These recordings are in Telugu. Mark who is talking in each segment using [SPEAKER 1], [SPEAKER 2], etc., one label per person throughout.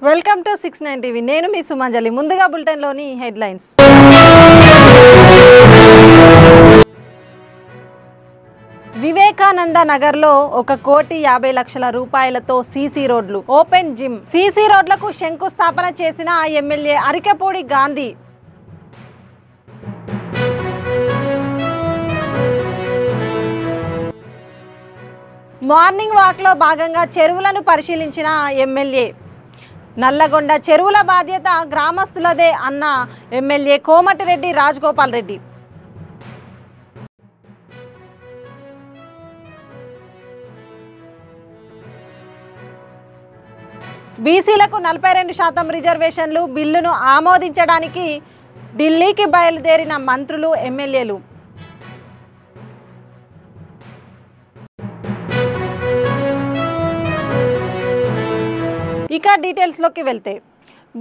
[SPEAKER 1] Welcome to 69 TV. నేను మీ సుమంజలి. ముందుగా బులెటిన్లోని హెడ్లైన్స్. వివేకానంద నగర్లో 1,50,00,000 రూపాయలతో సీసీ రోడ్లు, ఓపెన్ జిమ్. సీసీ రోడ్లకు శంకుస్థాపన చేసిన ఎమ్మెల్యే అరికెపూడి గాంధీ. మార్నింగ్ వాక్లో భాగంగా చెరువులను పరిశీలించిన ఎమ్మెల్యే. నల్లగొండ చెరువుల బాధ్యత గ్రామస్తులదే అన్న ఎమ్మెల్యే కోమటిరెడ్డి రాజగోపాల్ రెడ్డి. బీసీలకు 42% రిజర్వేషన్లు బిల్లును ఆమోదించడానికి ఢిల్లీకి బయలుదేరిన మంత్రులు, ఎమ్మెల్యేలు. ఇక డీటెయిల్స్లోకి వెళ్తే,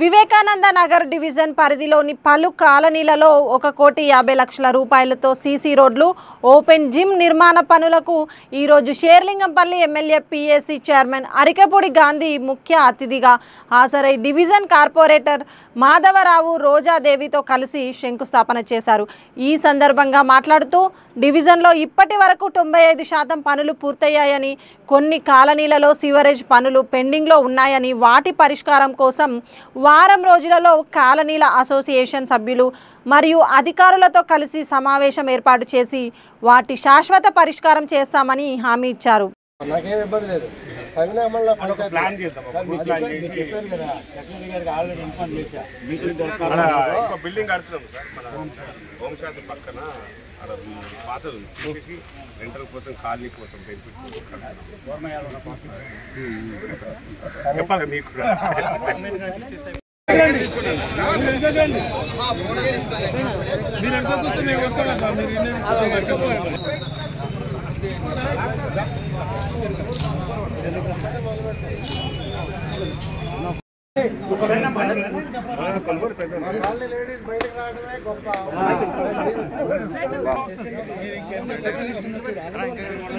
[SPEAKER 1] వివేకానంద నగర్ డివిజన్ పరిధిలోని పలు కాలనీలలో 1,50,00,000 రూపాయలతో సీసీ రోడ్లు, ఓపెన్ జిమ్ నిర్మాణ పనులకు ఈరోజు Serilingampally MLA PSC chairman Arikepudi Gandhi ముఖ్య అతిథిగా హాజరై డివిజన్ కార్పొరేటర్ మాధవరావు, రోజాదేవితో కలిసి శంకుస్థాపన చేశారు. ఈ సందర్భంగా మాట్లాడుతూ డివిజన్లో ఇప్పటి వరకు 95% పనులు పూర్తయ్యాయని, కొన్ని కాలనీలలో సివరేజ్ పనులు పెండింగ్లో ఉన్నాయని, వాటి పరిష్కారం కోసం వారం రోజులలో కాలనీల అసోసియేషన్ సభ్యులు మరియు అధికారులతో కలిసి సమావేశం ఏర్పాటు చేసి వాటి శాశ్వత పరిష్కారం చేస్తామని హామీ ఇచ్చారు.
[SPEAKER 2] చెప్పాలి మీకు మీరు ఎంత చూస్తే మేము వస్తాం కదా, మీరు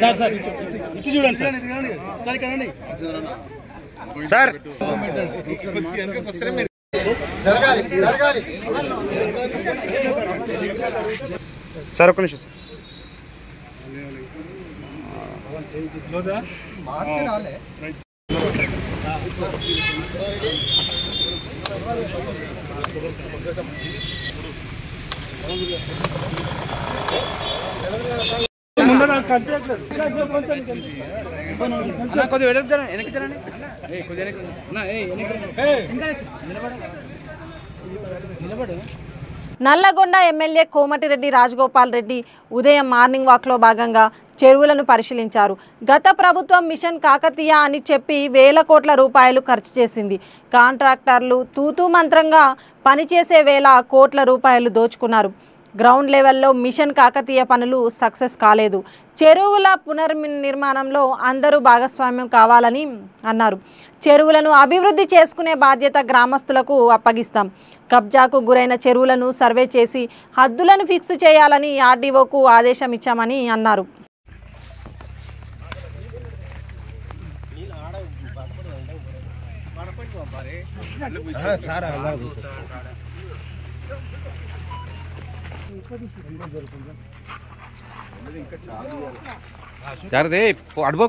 [SPEAKER 2] సార్ సార్ ఇటు చూడండి సార్, సార్ ఇక్కడ సార్ సార్ ఒక్క నిమిషం
[SPEAKER 1] నల్లగొండ ఎమ్మెల్యే కోమటిరెడ్డి రాజగోపాల్ రెడ్డి ఉదయం మార్నింగ్ వాక్లో భాగంగా చెరువులను పరిశీలించారు. గత ప్రభుత్వం మిషన్ కాకతీయ అని చెప్పి వేల కోట్ల రూపాయలు ఖర్చు చేసింది. కాంట్రాక్టర్లు తూతూ మంత్రంగా పనిచేసే వేల కోట్ల రూపాయలు దోచుకున్నారు. గ్రౌండ్ లెవెల్లో మిషన్ కాకతీయ పనులు సక్సెస్ కాలేదు. చెరువుల పునర్నిర్మాణంలో అందరూ భాగస్వామ్యం కావాలని అన్నారు. చెరువులను అభివృద్ధి చేసుకునే బాధ్యత గ్రామస్తులకు అప్పగిస్తాం. కబ్జాకు గురైన చెరువులను సర్వే చేసి హద్దులను ఫిక్స్ చేయాలని ఆర్డీఓకు ఆదేశం ఇచ్చామని అన్నారు.
[SPEAKER 2] అడుగు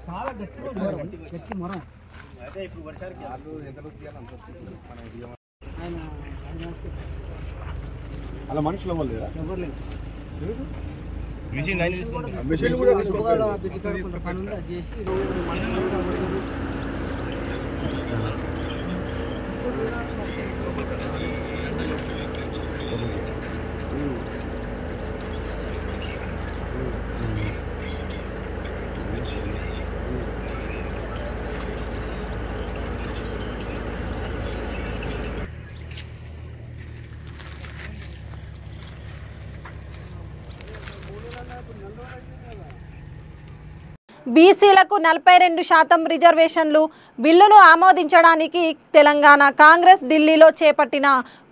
[SPEAKER 3] చాలా గట్టి మొరం
[SPEAKER 2] అలా మనుషులు ఎవరు లేదు. మిషన్
[SPEAKER 1] బీసీలకు 42% రిజర్వేషన్లు బిల్లును ఆమోదించడానికి తెలంగాణ కాంగ్రెస్ ఢిల్లీలో చేపట్టిన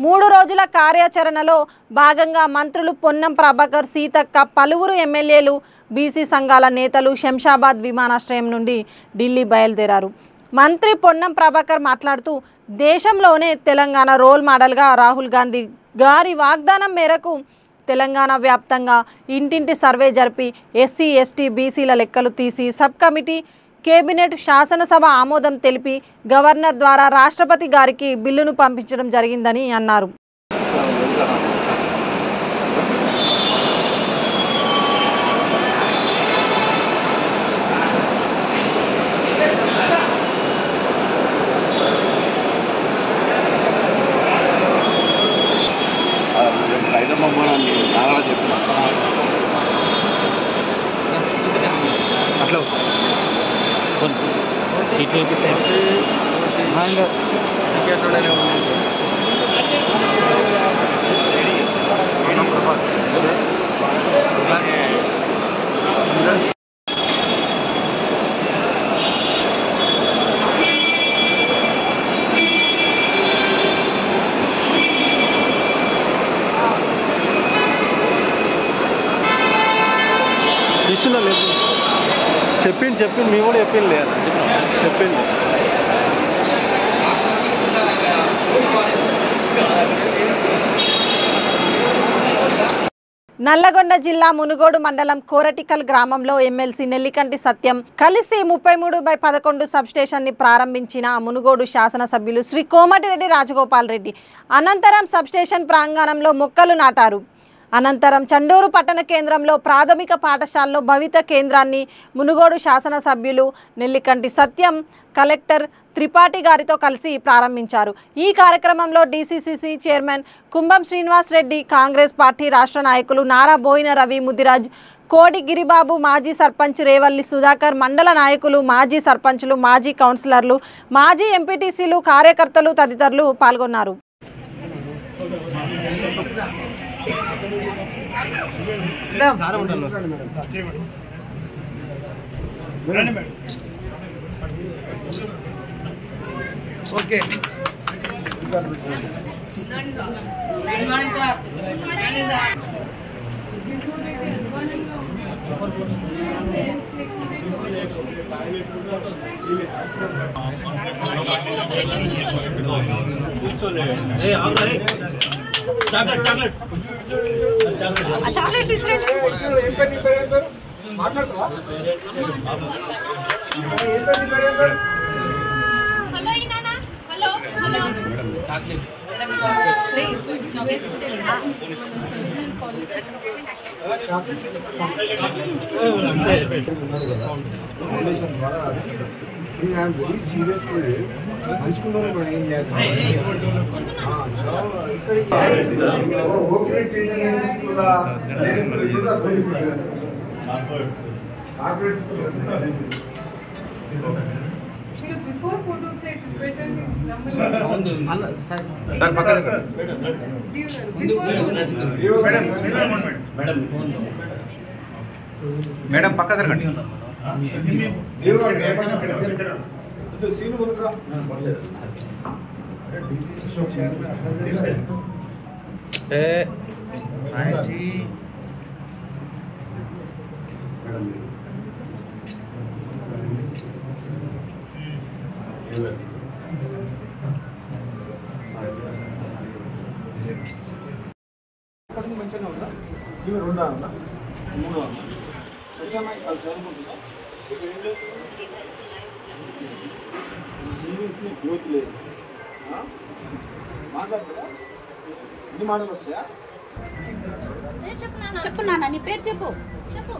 [SPEAKER 1] 3 రోజుల కార్యాచరణలో భాగంగా మంత్రులు పొన్నం ప్రభాకర్, సీతక్క, పలువురు ఎమ్మెల్యేలు, బీసీ సంఘాల నేతలు శంషాబాద్ విమానాశ్రయం నుండి ఢిల్లీ బయలుదేరారు. మంత్రి పొన్నం ప్రభాకర్ మాట్లాడుతూ దేశంలోనే తెలంగాణ రోల్ మోడల్గా రాహుల్ గాంధీ గారి వాగ్దానం మేరకు తెలంగాణ వ్యాప్తంగా ఇంటింటి సర్వే జరిపి ఎస్సీ, ఎస్టీ, బీసీల లెక్కలు తీసి సబ్ కమిటీ, కేబినెట్, శాసనసభ ఆమోదం తెలిపి గవర్నర్ ద్వారా రాష్ట్రపతి గారికి బిల్లును పంపించడం జరిగిందని అన్నారు.
[SPEAKER 2] అట్లా ఇస్తున్నా లేదు చెప్పింది మీ కూడా చెప్పింది లేదు చెప్పింది.
[SPEAKER 1] నల్లగొండ జిల్లా మునుగోడు మండలం కోరటికల్ గ్రామంలో ఎమ్మెల్సీ నెల్లికంటి సత్యం కలిసి 33/11 సబ్స్టేషన్ని ప్రారంభించిన మునుగోడు శాసనసభ్యులు శ్రీ కోమటిరెడ్డి రాజగోపాల్ రెడ్డి అనంతరం సబ్స్టేషన్ ప్రాంగణంలో మొక్కలు నాటారు. అనంతరం చండూరు పట్టణ కేంద్రంలో ప్రాథమిక పాఠశాలలో భవిత కేంద్రాన్ని మునుగోడు శాసనసభ్యులు నెల్లికంటి సత్యం, కలెక్టర్ త్రిపాఠి గారితో కలిసి ప్రారంభించారు. ఈ కార్యక్రమంలో డీసీసీసీ చైర్మన్ కుంభం శ్రీనివాస్ రెడ్డి, కాంగ్రెస్ పార్టీ రాష్ట్ర నాయకులు నారా బోయిన రవి, ముదిరాజ్, కోడి గిరిబాబు, మాజీ సర్పంచ్ రేవల్లి సుధాకర్, మండల నాయకులు, మాజీ సర్పంచులు, మాజీ కౌన్సిలర్లు, మాజీ ఎంపీటీసీలు, కార్యకర్తలు తదితరులు పాల్గొన్నారు.
[SPEAKER 3] Okay
[SPEAKER 4] Before photo set, better number.
[SPEAKER 2] Sir, पकड़ सर. मैडम पक्का सर कंटिन्यू
[SPEAKER 5] మంచిగా ఉందా ఇవి 2 ఉందా 3 ఉందా వచ్చామా అది సరిపోతుందా ఇక్కడ గ్రోత్ లేదు మాట్లాడుతుందా ఎన్ని మాటలు వస్తాయా
[SPEAKER 6] చెప్పు నాన్న నీ పేరు చెప్పు చెప్పు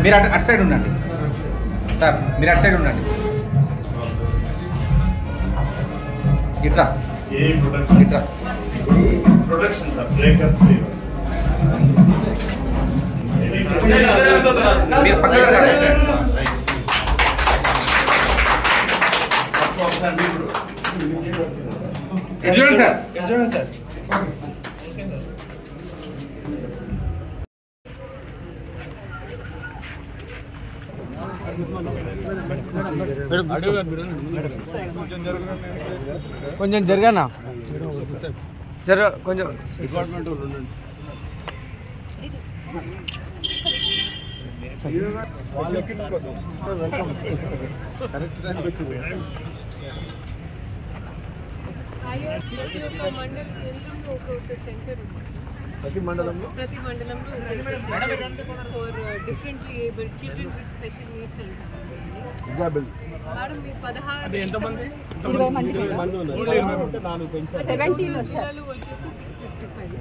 [SPEAKER 7] మీరు అటు సైడ్ ఉండండి సార్, మీరు అటు సైడ్ ఉండండి. ఇట్లా ఇట్లా
[SPEAKER 8] ప్రొడక్షన్ సార్ బ్రేకర్స్
[SPEAKER 7] మీరు పక్కన చూడండి సార్,
[SPEAKER 8] చూడండి సార్.
[SPEAKER 3] కొంచెం జరగనా కొంచెం
[SPEAKER 2] డిపార్ట్మెంట్ వాళ్ళు ఉండండి.
[SPEAKER 4] మండల కేంద్రంలో ఒక సెంటర్ ఉంది.
[SPEAKER 2] ప్రతి మండలంలో
[SPEAKER 4] for differently abled children with special needs అంటారు.
[SPEAKER 2] ఎగ్జాంపుల్
[SPEAKER 4] మేడం మీ 16
[SPEAKER 2] ఎంతమంది
[SPEAKER 4] 20 మంది
[SPEAKER 6] 70
[SPEAKER 4] జిల్లాలు వచ్చేసి 655.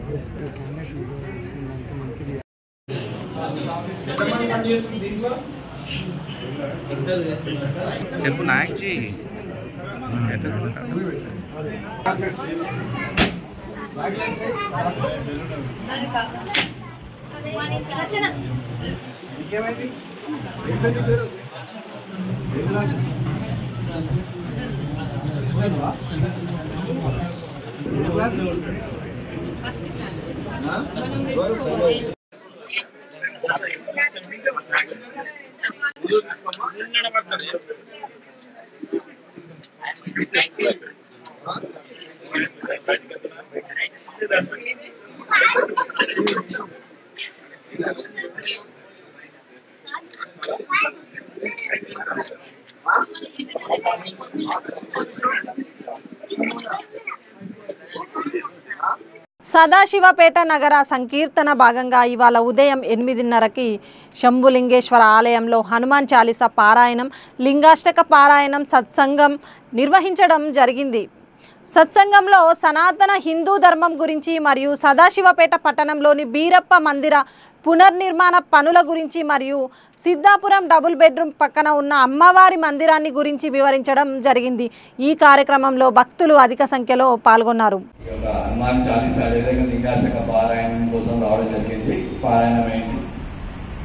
[SPEAKER 7] చెప్పు నాయక్జీ.
[SPEAKER 5] ఇంకేమైంది ఏంటంటే పేరు
[SPEAKER 1] సదాశివపేట నగర సంకీర్తన భాగంగా ఇవాళ ఉదయం 8:30కి శంభులింగేశ్వర ఆలయంలో హనుమాన్ చాలీసా పారాయణం, లింగాష్టక పారాయణం, సత్సంగం నిర్వహించడం జరిగింది. సత్సంగంలో సనాతన హిందూ ధర్మం గురించి మరియు సదాశివపేట పట్టణంలోని బీరప్ప మందిర పునర్నిర్మాణ పనుల గురించి మరియు సిద్ధాపురం డబుల్ బెడ్రూమ్ పక్కన ఉన్న అమ్మవారి మందిరాన్ని గురించి వివరించడం జరిగింది. ఈ కార్యక్రమంలో భక్తులు అధిక సంఖ్యలో పాల్గొన్నారు.
[SPEAKER 9] హనుమాన్ చాలీసా లింగాష్టక పారాయణం కోసం రావడం జరిగింది. పారాయణమైంది.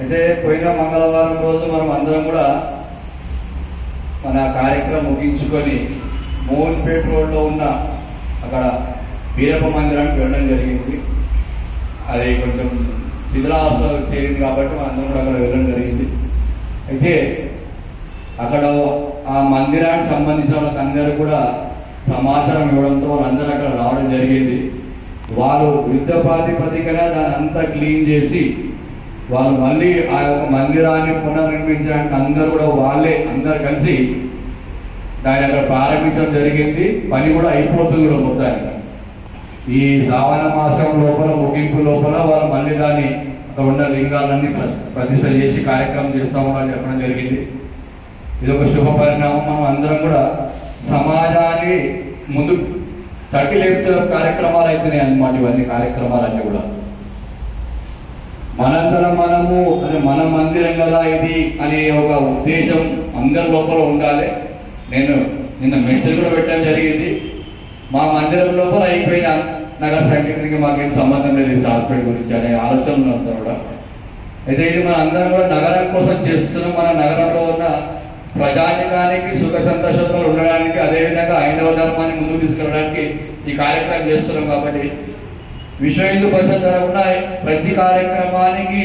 [SPEAKER 9] అయితే పోయిన మంగళవారం రోజు మనం అందరం కూడా మన కార్యక్రమం ముగించుకొని మోహన్పేట రోడ్లో ఉన్న అక్కడ బీరప్ప మందిరానికి వెళ్ళడం జరిగింది. అది కొంచెం శిథిలావస్థలో చేరింది కాబట్టి అందరం కూడా అక్కడ వెళ్ళడం జరిగింది. అయితే అక్కడ ఆ మందిరానికి సంబంధించిన వాళ్ళందరూ కూడా సమాచారం ఇవ్వడంతో వాళ్ళందరూ అక్కడ రావడం జరిగింది. వారు యుద్ధ ప్రాతిపదికన దాన్ని అంతా క్లీన్ చేసి వాళ్ళు మళ్ళీ ఆ యొక్క మందిరాన్ని పునర్నిర్మించడానికి అందరూ కూడా వాళ్ళే అందరు కలిసి దాన్ని అక్కడ ప్రారంభించడం జరిగింది. పని కూడా అయిపోతుంది కూడా మొత్తానికి. ఈ శ్రావణ మాసం లోపల ముగింపు లోపల వాళ్ళు మళ్ళీ దాన్ని అక్కడ ఉన్న లింగాలన్నీ ప్రతిష్ఠ చేసి కార్యక్రమం చేస్తామని చెప్పడం జరిగింది. ఇది ఒక శుభ పరిణామం. మనం అందరం కూడా సమాజాన్ని ముందు తట్టి లేపుతే కార్యక్రమాలు అవుతున్నాయి అన్నమాట. ఇవన్నీ కార్యక్రమాలన్నీ కూడా మనంతరం మనము అంటే మన మందిరం కదా ఇది అనే ఒక ఉద్దేశం అందరి లోపల ఉండాలి. నేను నిన్న మెసేజ్ కూడా పెట్టడం జరిగింది. మా మందిరం లోపల అయిపోయిన నగర సంకీర్తనకి మాకేం సంబంధం లేదు హాస్పిటల్ గురించి అనే ఆలోచనలు ఉంటారు కూడా. అయితే ఇది మన అందరం కూడా నగరం కోసం చేస్తున్నాం. మన నగరంలో ఉన్న ప్రజానికానికి సుఖ సంతోషంతో ఉండడానికి, అదేవిధంగా హైందవ ధర్మాన్ని ముందుకు తీసుకెళ్ళడానికి ఈ కార్యక్రమం చేస్తున్నాం. కాబట్టి విశ్వ హిందూ పరిషత్ తరఫున ప్రతి కార్యక్రమానికి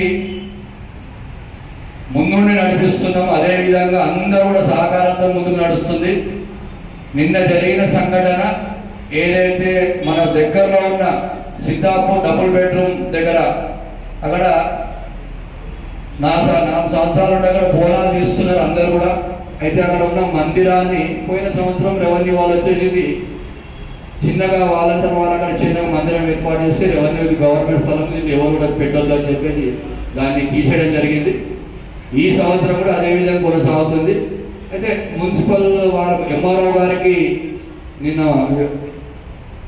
[SPEAKER 9] ముందుండి నడిపిస్తున్నాం. అదేవిధంగా అందరూ కూడా సహకారంతో ముందుకు నడుస్తుంది. నిన్న జరిగిన సంఘటన ఏదైతే మన దగ్గరలో ఉన్న సిద్ధాపూర్ డబుల్ బెడ్రూమ్ దగ్గర అక్కడ 4 సంవత్సరాల నుండి అక్కడ బోనాలు తీస్తున్నారు అందరూ కూడా. అయితే అక్కడ ఉన్న మందిరాన్ని పోయిన సంవత్సరం రెవెన్యూ వాళ్ళు వచ్చేసి చిన్నగా వాళ్ళంతా వాళ్ళు అక్కడ చిన్నగా మందిరం ఏర్పాటు చేసి రెవెన్యూ గవర్నమెంట్ స్థలం నుంచి ఎవరు కూడా పెట్టొద్దు అని చెప్పేసి దాన్ని తీసేయడం జరిగింది. ఈ సంవత్సరం కూడా అదేవిధంగా కొనసాగుతుంది. అయితే మున్సిపల్ వారు ఎంఆర్ఓ గారికి నిన్న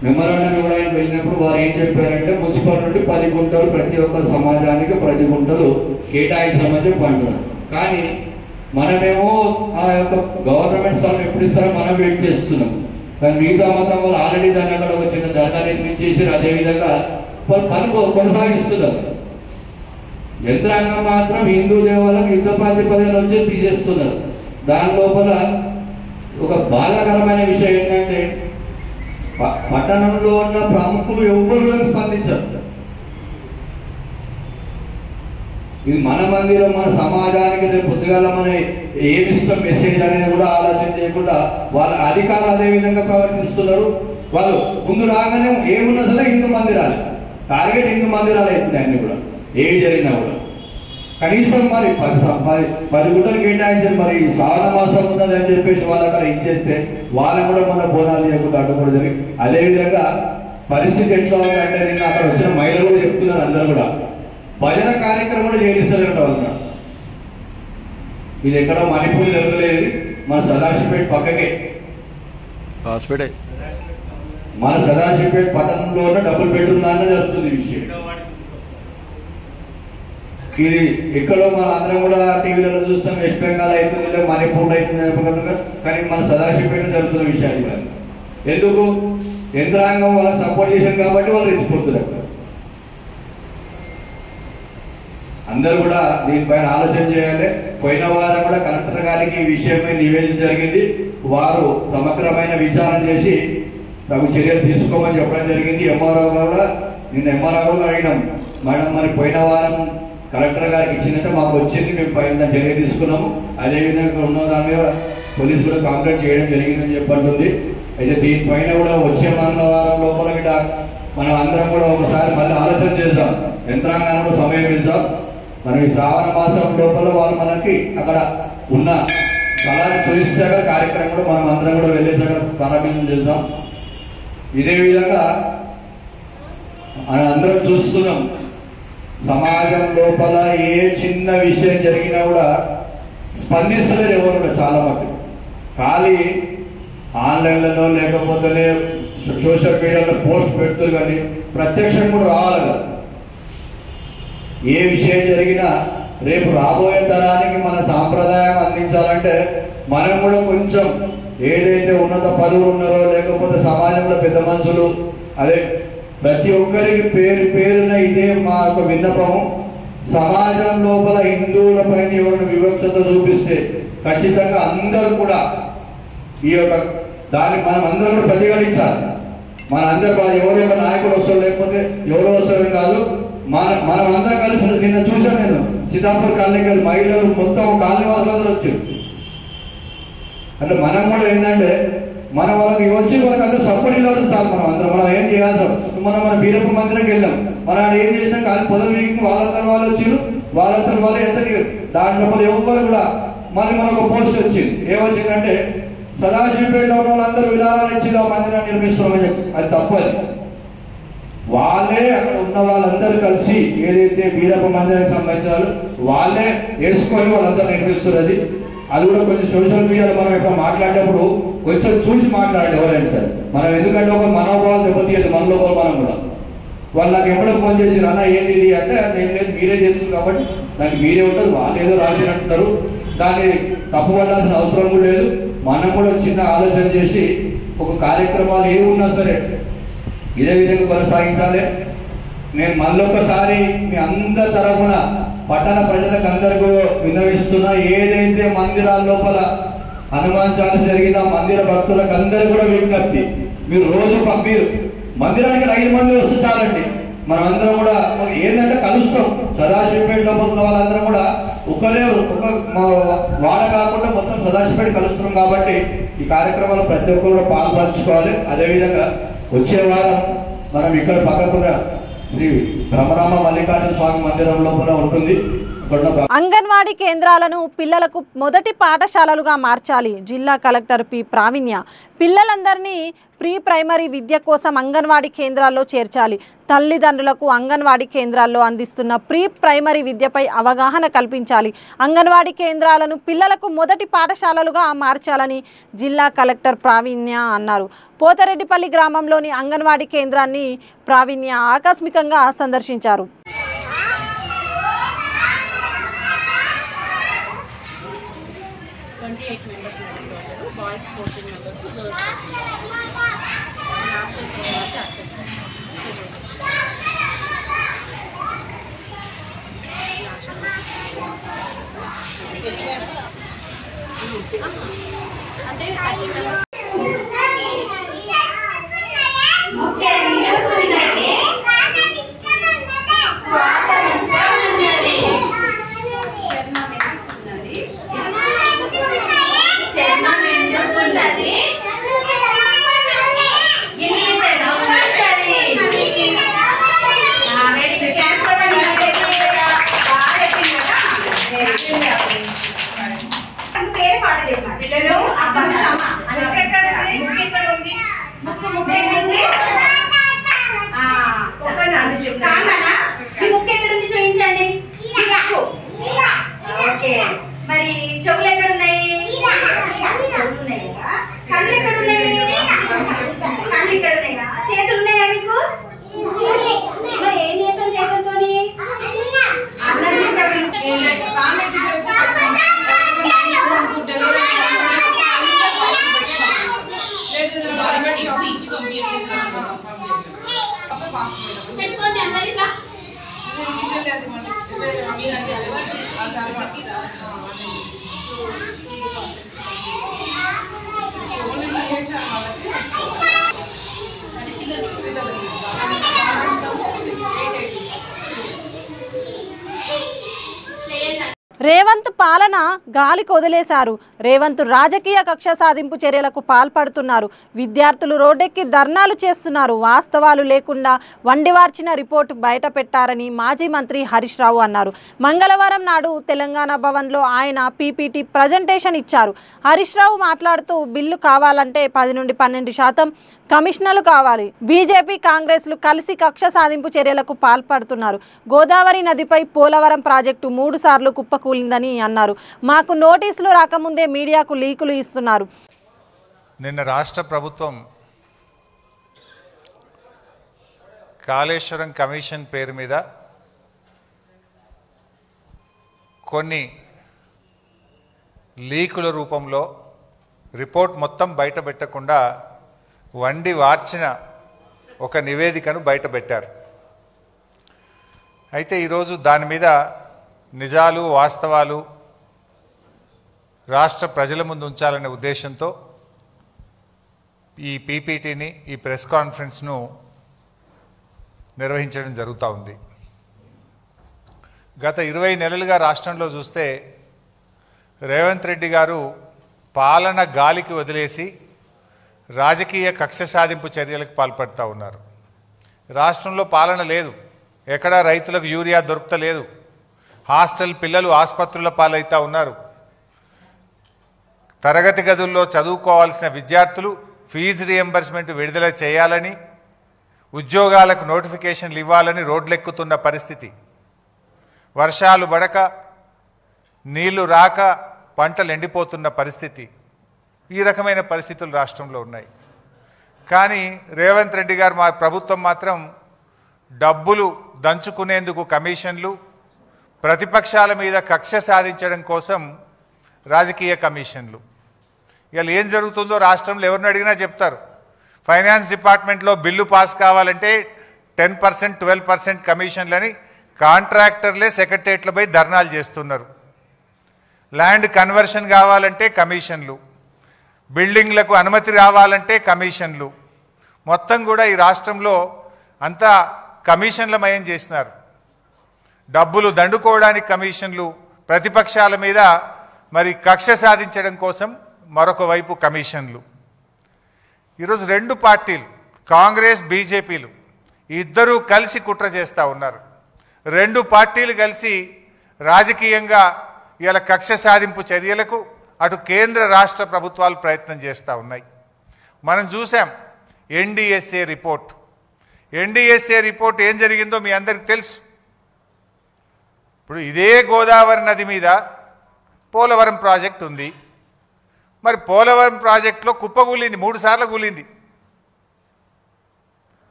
[SPEAKER 9] మెమరాండం ఇవ్వడానికి వెళ్ళినప్పుడు వారు ఏం చెప్పారంటే మున్సిపల్ నుండి 10 గుంటలు ప్రతి ఒక్క సమాజానికి 10 గుంటలు కేటాయించమని చెప్పి అంటున్నారు. కానీ మనమేమో ఆ యొక్క గవర్నమెంట్ స్థలం ఎప్పుడు ఇస్తారో మనం వెయిట్ చేస్తున్నాం. కానీ మిగతా మతం వాళ్ళు ఆల్రెడీ దాన్ని అక్కడ ఒక చిన్న దర్గా నిర్మించేసి అదేవిధంగా పనులు కొనసాగిస్తున్నారు. యంత్రాంగం మాత్రం హిందూ దేవాలయం యుద్ధ ప్రాతిపదికన వచ్చి తీసేస్తున్నారు. దాని లోపల ఒక బాధాకరమైన విషయం ఏంటంటే పట్టణంలో ఉన్న ప్రముఖులు ఎవరు స్పందించారు. ఇది మన మందిరం, మన సమాజానికి రేపు పొద్దుగాల మన ఏమిస్తాం మెసేజ్ అనేది కూడా ఆలోచన చేయకుండా వాళ్ళ అధికారులు అదే విధంగా ప్రవర్తిస్తున్నారు. వాళ్ళు ముందు రాగానే ఏమున్నా సరే హిందూ మందిరాలు, టార్గెట్ హిందూ మందిరాలు అవుతున్నాయి అన్ని కూడా. ఏవి జరిగినా కూడా కనీసం మరి 10 గుంటలు కేటాయించారు. మరి శ్రావణ మాసం ఉన్నది అని చెప్పేసి వాళ్ళు అక్కడ ఇచ్చేస్తే వాళ్ళని కూడా మన బోనాలు చేయకుండా అడ్డుకోవడం జరిగింది. అదేవిధంగా పరిస్థితి ఎట్లా ఉందంటే నిన్న అక్కడ వచ్చిన మహిళలు కూడా చెప్తున్నారు, అందరూ కూడా భజన కార్యక్రమం కూడా చేయిస్తారంట వాళ్ళు. ఇది ఎక్కడో మణిపూర్ జరగలేదు, మన సదాశివపేట పక్కకే. మన సదాశివపేట పట్టణంలో ఉన్న డబుల్ బెడ్రూమ్ దాంట్లో జరుగుతుంది విషయం. ఇది ఎక్కడో మన అందరం కూడా టీవీలలో చూస్తాం, వెస్ట్ బెంగాల్ అవుతుంది, మణిపూర్లో అవుతుంది, కానీ మన సదాశివపేట జరుగుతున్న విషయాలు కాదు. ఎందుకు? యంత్రాంగం వాళ్ళకి సపోర్ట్ చేశారు కాబట్టి వాళ్ళు రెచ్చిపోతున్నారు. అందరూ కూడా దీనిపైన ఆలోచన చేయాలి. పోయిన వారం కూడా కలెక్టర్ గారికి ఈ విషయమై నివేదిక జరిగింది. వారు సమగ్రమైన విచారణ చేసి తగు చర్యలు తీసుకోమని చెప్పడం జరిగింది. ఎంఆర్ఓ కూడా నిన్న ఎంఆర్ఓ కూడా అడిగినాం, మేడం మరి పోయిన వారం కలెక్టర్ గారికి ఇచ్చినట్టు మాకు వచ్చింది, మేము పైన చర్య తీసుకున్నాము, అదేవిధంగా ఉన్న దాని మీద పోలీసు కూడా కంప్లైంట్ చేయడం జరిగిందని చెప్పంటుంది. అయితే దీనిపైన కూడా వచ్చే మంగళవారం లోపల మనం అందరం కూడా ఒకసారి మళ్ళీ ఆలోచన చేద్దాం, యంత్రాంగాన్ని కూడా సమయం ఇద్దాం. మనం ఈ శ్రావణ మాసం లోపల వాళ్ళు మనకి అక్కడ ఉన్న స్థలాన్ని చూయిస్తే కార్యక్రమం కూడా మనం అందరం కూడా వెళ్ళేసి అక్కడ ప్రారంభం చేద్దాం. ఇదే విధంగా మనం అందరం చూస్తున్నాం, సమాజం లోపల ఏ చిన్న విషయం జరిగినా కూడా స్పందిస్తలేరు ఎవరు కూడా. చాలా మటుకు ఖాళీ ఆన్లైన్లలో లేకపోతే సోషల్ మీడియాలో పోస్ట్ పెడుతున్నారు, కానీ ప్రత్యక్షంగా కూడా రావాలి కదా. ఏ విషయం జరిగినా రేపు రాబోయే తరానికి మన సాంప్రదాయం అందించాలంటే మనం కూడా కొంచెం ఏదైతే ఉన్నత పదవులు ఉన్నారో లేకపోతే సమాజంలో పెద్ద మనుషులు, అదే ప్రతి ఒక్కరికి పేరున ఇదే మా యొక్క విన్నపము. సమాజం లోపల హిందువుల పైన ఎవరిని వివక్షత చూపిస్తే ఖచ్చితంగా అందరూ కూడా ఈ యొక్క దాన్ని మనం అందరం కూడా ప్రతిఘటించాలి. మన అందరూ ఎవరు యొక్క నాయకుడు వస్తారు లేకపోతే ఎవరు వస్తారు కాదు, మనం అందరం కలిసి. నిన్న చూశాను నేను సీతాపూర్ కాలనీకి మహిళలు మొత్తం కాలనీ వాళ్ళందరూ వచ్చారు. అంటే మనం కూడా ఏంటంటే మన వాళ్ళకి వచ్చి వాళ్ళకి అందరూ సపోర్ట్ ఇవ్వడం సార్. మనం అందరం మనం ఏం చేయాలి, మనం మన బీరప్ప మందిరంకి వెళ్ళాం, మనం ఏం చేసినా కాదు పొదలు వీరికి వాళ్ళందరూ వాళ్ళు వచ్చారు, వాళ్ళందరూ వాళ్ళు ఎంత దాంట్లో ఎవరు కూడా మళ్ళీ మనకు పోస్ట్ వచ్చింది. ఏమొచ్చిందంటే సదాశివపేటలో ఉన్న వాళ్ళందరూ విరాళాలు ఇచ్చి ఆ మందిరాన్ని నిర్మిస్తున్నామని చెప్పి. అది తప్పది. వాళ్ళే అక్కడ ఉన్న వాళ్ళందరూ కలిసి ఏదైతే బీరప్ప మందిరానికి సంబంధించిన వాళ్ళే వేసుకొని వాళ్ళందరూ నిర్మిస్తున్నది. అది కూడా కొంచెం సోషల్ మీడియాలో మనం ఇక్కడ మాట్లాడేటప్పుడు కొంచెం చూసి మాట్లాడండి ఎవరైనా సరే. మనం ఎందుకంటే ఒక మనోభావాలు దెబ్బతీయదు మన లోపల. మనం కూడా వాళ్ళు నాకు ఎప్పుడో ఫోన్ చేసి అన్న ఏంటి ఇది అంటే ఏం లేదు మీరే చేస్తుంది కాబట్టి నాకు మీరే ఉంటుంది, వాళ్ళు ఏదో రాసినట్టున్నారు, దాన్ని తప్పు పడాల్సిన అవసరం కూడా లేదు. మనం కూడా చిన్న ఆలోచన చేసి ఒక కార్యక్రమాలు ఏమున్నా సరే ఇదే విధంగా కొనసాగించాలి. నేను మళ్ళొకసారి మీ అందరి తరఫున పట్టణ ప్రజలకు అందరికీ విన్నవిస్తున్నా, ఏదైతే మందిరాల లోపల హనుమాన్ చాలీస జరిగిన మందిర భక్తులకు అందరూ కూడా విజ్ఞప్తి, మీరు రోజు మీరు మందిరానికి 5 మంది వస్తే చాలండి. మనం అందరం కూడా ఏంటంటే కలుస్తాం. సదాశివపేటలో ఉన్న వాళ్ళందరం కూడా ఒక వాడ కాకుండా మొత్తం సదాశివపేట కలుస్తున్నాం. కాబట్టి ఈ కార్యక్రమాలు ప్రతి ఒక్కరు కూడా పాల్పంచుకోవాలి. అదేవిధంగా వచ్చే వారం మనం ఇక్కడ పక్కకున్న శ్రీ బ్రహ్మరామ మల్లికార్జున స్వామి మందిరంలో కూడా ఉంటుంది.
[SPEAKER 1] అంగన్వాడీ కేంద్రాలను పిల్లలకు మొదటి పాఠశాలలుగా మార్చాలి. జిల్లా కలెక్టర్ పి ప్రావీణ్య. పిల్లలందరినీ ప్రీ ప్రైమరీ విద్య కోసం అంగన్వాడీ కేంద్రాల్లో చేర్చాలి. తల్లిదండ్రులకు అంగన్వాడీ కేంద్రాల్లో అందిస్తున్న ప్రీ ప్రైమరీ విద్యపై అవగాహన కల్పించాలి. అంగన్వాడీ కేంద్రాలను పిల్లలకు మొదటి పాఠశాలలుగా మార్చాలని జిల్లా కలెక్టర్ ప్రావీణ్య అన్నారు. పోతరెడ్డిపల్లి గ్రామంలోని అంగన్వాడీ కేంద్రాన్ని ప్రావీణ్య ఆకస్మికంగా సందర్శించారు.
[SPEAKER 4] Boys 14 members, girls 14. అంటే 30 members.
[SPEAKER 6] మరి చెవులు ఎక్కడ ఉన్నాయి? చెవులు ఉన్నాయి. కళ్ళు ఎక్కడ ఉన్నాయి? కళ్ళు ఇక్కడ ఉన్నాయా? చేతులు ఉన్నాయా మీకు? మరి ఏం చేస్తావు చేతులతో? పెట్టుకోండి అందరు ఇట్లా.
[SPEAKER 1] రేవంత్ పాలన గాలికి వదిలేశారు. రేవంత్ రాజకీయ కక్ష సాధింపు చర్యలకు పాల్పడుతున్నారు. విద్యార్థులు రోడ్డెక్కి ధర్నాలు చేస్తున్నారు. వాస్తవాలు లేకుండా వండివార్చిన రిపోర్టు బయట పెట్టారని మాజీ మంత్రి హరీష్ రావు అన్నారు. మంగళవారం నాడు తెలంగాణ భవన్లో ఆయన పీపీటీ ప్రజెంటేషన్ ఇచ్చారు. హరీష్ రావు మాట్లాడుతూ బిల్లు కావాలంటే 10 నుండి 12% కమిషనర్లు కావాలి. బీజేపీ కాంగ్రెస్లు కలిసి కక్ష సాధింపు చర్యలకు పాల్పడుతున్నారు. గోదావరి నదిపై పోలవరం ప్రాజెక్టు 3 సార్లు కుప్పకూలిందని అన్నారు. మాకు నోటీసులు రాకముందే మీడియాకు లీకులు ఇస్తున్నారు.
[SPEAKER 10] నిన్న రాష్ట్ర ప్రభుత్వం కాళేశ్వరం కమిషన్ పేరు మీద కొన్ని లీకుల రూపంలో రిపోర్ట్ మొత్తం బయట పెట్టకుండా వండి వార్చిన ఒక నివేదికను బయటపెట్టారు. అయితే ఈరోజు దాని మీద నిజాలు వాస్తవాలు రాష్ట్ర ప్రజల ముందు ఉంచాలనే ఉద్దేశంతో ఈ పీపీటీని, ఈ ప్రెస్ కాన్ఫరెన్స్ను నిర్వహించడం జరుగుతూ ఉంది. గత 20 నెలలుగా రాష్ట్రంలో చూస్తే రేవంత్ రెడ్డి గారు పాలన గాలికి వదిలేసి రాజకీయ కక్ష సాధింపు చర్యలకు పాల్పడుతూ ఉన్నారు. రాష్ట్రంలో పాలన లేదు. ఎక్కడా రైతులకు యూరియా దొరుకుతలేదు. హాస్టల్ పిల్లలు ఆసుపత్రుల పాలవుతూ ఉన్నారు. తరగతి గదుల్లో చదువుకోవాల్సిన విద్యార్థులు ఫీజు రియంబర్స్మెంట్ విడుదల చేయాలని, ఉద్యోగాలకు నోటిఫికేషన్లు ఇవ్వాలని రోడ్లెక్కుతున్న పరిస్థితి. వర్షాలు పడక, నీళ్లు రాక పంటలు ఎండిపోతున్న పరిస్థితి. ఈ రకమైన పరిస్థితులు రాష్ట్రంలో ఉన్నాయి. కానీ రేవంత్ రెడ్డి గారు, మా ప్రభుత్వం మాత్రం డబ్బులు దంచుకునేందుకు కమిషన్లు, ప్రతిపక్షాల మీద కక్ష సాధించడం కోసం రాజకీయ కమిషన్లు. ఇవాళ ఏం జరుగుతుందో రాష్ట్రంలో ఎవరిని అడిగినా చెప్తారు. ఫైనాన్స్ డిపార్ట్మెంట్లో బిల్లు పాస్ కావాలంటే 10%, 12% కమిషన్లని కాంట్రాక్టర్లే సెక్రటరియట్లపై ధర్నాలు చేస్తున్నారు. ల్యాండ్ కన్వర్షన్ కావాలంటే కమిషన్లు, బిల్డింగ్లకు అనుమతి రావాలంటే కమిషన్లు. మొత్తం కూడా ఈ రాష్ట్రంలో అంతా కమిషన్లమయం చేసినారు. డబ్బులు దండుకోవడానికి కమిషన్లు, ప్రతిపక్షాల మీద మరి కక్ష సాధించడం కోసం మరొక వైపు కమిషన్లు. ఈరోజు 2 పార్టీలు, కాంగ్రెస్ బీజేపీలు ఇద్దరూ కలిసి కుట్ర చేస్తూ ఉన్నారు. 2 పార్టీలు కలిసి రాజకీయంగా ఇలా కక్ష సాధింపు చర్యలకు అటు కేంద్ర రాష్ట్ర ప్రభుత్వాలు ప్రయత్నం చేస్తూ ఉన్నాయి. మనం చూసాం ఎన్డీఎస్ఏ రిపోర్ట్. ఎన్డీఎస్ఏ రిపోర్ట్ ఏం జరిగిందో మీ అందరికీ తెలుసు. ఇప్పుడు ఇదే గోదావరి నది మీద పోలవరం ప్రాజెక్ట్ ఉంది. మరి పోలవరం ప్రాజెక్టులో కుప్పగూలింది, 3 సార్లు కూలింది.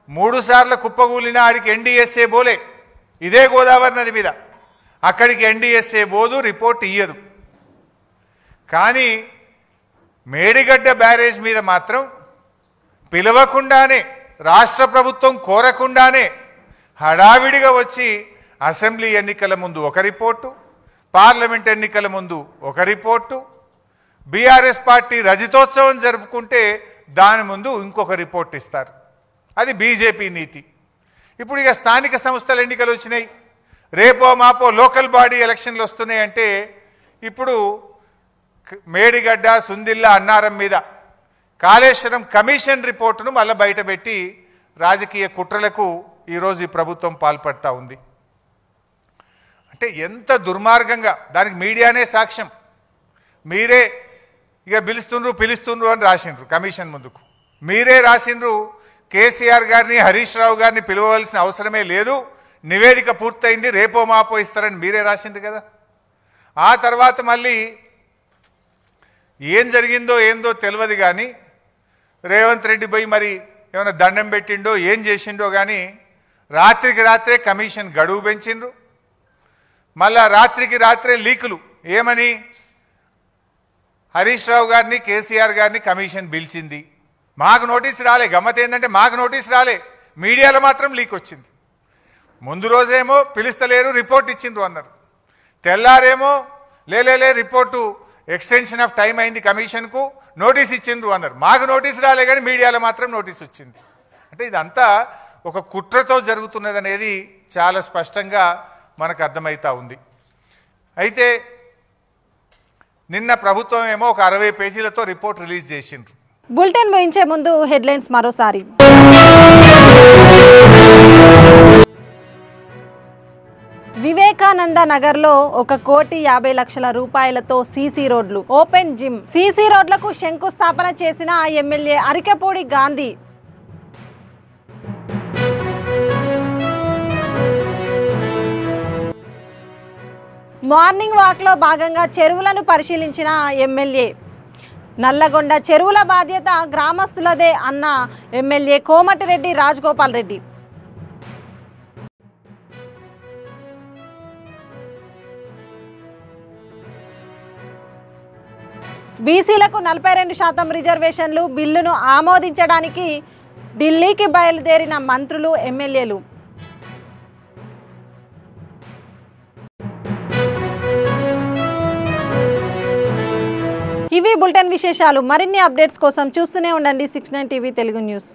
[SPEAKER 10] 3 సార్లు కుప్పగూలిన ఆడికి ఎన్డీఎస్ఏ బోలే. ఇదే గోదావరి నది మీద అక్కడికి ఎన్డీఎస్ఏ బోదు, రిపోర్ట్ ఇయ్యదు. కానీ మేడిగడ్డ బ్యారేజ్ మీద మాత్రం పిలవకుండానే, రాష్ట్ర ప్రభుత్వం కోరకుండానే హడావిడిగా వచ్చి అసెంబ్లీ ఎన్నికల ముందు ఒక రిపోర్టు, పార్లమెంట్ ఎన్నికల ముందు ఒక రిపోర్టు, బీఆర్ఎస్ పార్టీ రజతోత్సవం జరుపుకుంటే దాని ముందు ఇంకొక రిపోర్ట్ ఇస్తారు. అది బీజేపీ నీతి. ఇప్పుడు ఇక స్థానిక సంస్థల ఎన్నికలు వచ్చినాయి, రేపో మాపో లోకల్ బాడీ ఎలక్షన్లు వస్తున్నాయంటే ఇప్పుడు మేడిగడ్డ, సుందిల్లా, అన్నారం మీద కాళేశ్వరం కమిషన్ రిపోర్టును మళ్ళీ బయటపెట్టి రాజకీయ కుట్రలకు ఈరోజు ఈ ప్రభుత్వం పాల్పడతా ఉంది. అంటే ఎంత దుర్మార్గంగా, దానికి మీడియానే సాక్ష్యం. మీరే ఇక పిలుస్తుండ్రు అని రాసిండ్రు కమిషన్ ముందుకు. మీరే రాసిండ్రు కేసీఆర్ గారిని, హరీష్ రావు గారిని పిలవవలసిన అవసరమే లేదు, నివేదిక పూర్తయింది, రేపో మాపో ఇస్తారని మీరే రాసిండ్రు కదా. ఆ తర్వాత మళ్ళీ ఏం జరిగిందో ఏందో తెలియదు కానీ రేవంత్ రెడ్డి పోయి మరి ఏమైనా దండం పెట్టిండో ఏం చేసిండో కానీ రాత్రికి రాత్రే కమిషన్ గడువు పెంచిండ్రు. మళ్ళా రాత్రికి రాత్రే లీకులు. ఏమని? హరీష్ రావు గారిని, కేసీఆర్ గారిని కమిషన్ పిలిచింది, మాకు నోటీస్ రాలే. గమ్మత్ ఏంటంటే మాకు నోటీస్ రాలే, మీడియాలో మాత్రం లీక్ వచ్చింది. ముందు రోజేమో పిలుస్తలేరు, రిపోర్ట్ ఇచ్చిండ్రు అన్నారు. తెల్లారేమో లే రిపోర్టు ఎక్స్టెన్షన్ ఆఫ్ టైం అయింది, కమిషన్కు నోటీస్ ఇచ్చిండ్రు అన్నారు. మాకు నోటీస్ రాలే కానీ మీడియాలో మాత్రం నోటీస్ వచ్చింది. అంటే ఇదంతా ఒక కుట్రతో జరుగుతున్నది అనేది చాలా స్పష్టంగా మనకు అర్థమవుతా ఉంది. అయితే నిన్న ప్రభుత్వం ఏమో ఒక 60 పేజీలతో రిపోర్ట్ రిలీజ్ చేసిండ్రు.
[SPEAKER 1] బులెటిన్ ముగించే ముందు హెడ్లైన్స్ మరోసారి. వివేకానంద నగర్లో 1,50,00,000 రూపాయలతో సీసీ రోడ్లు, ఓపెన్ జిమ్. సీసీ రోడ్లకు శంకుస్థాపన చేసిన ఎమ్మెల్యే అరికపూడి గాంధీ. మార్నింగ్ వాక్లో భాగంగా చెరువులను పరిశీలించిన ఎమ్మెల్యే. నల్లగొండ చెరువుల బాధ్యత గ్రామస్తులదే అన్న ఎమ్మెల్యే కోమటిరెడ్డి రాజగోపాల్ రెడ్డి. బీసీలకు 42% రిజర్వేషన్లు బిల్లును ఆమోదించడానికి ఢిల్లీకి బయలుదేరిన మంత్రులు, ఎమ్మెల్యేలు. ఇవి బులెటిన్ విశేషాలు. మరిన్ని అప్డేట్స్ కోసం చూస్తూనే ఉండండి 69 టీవీ తెలుగు న్యూస్.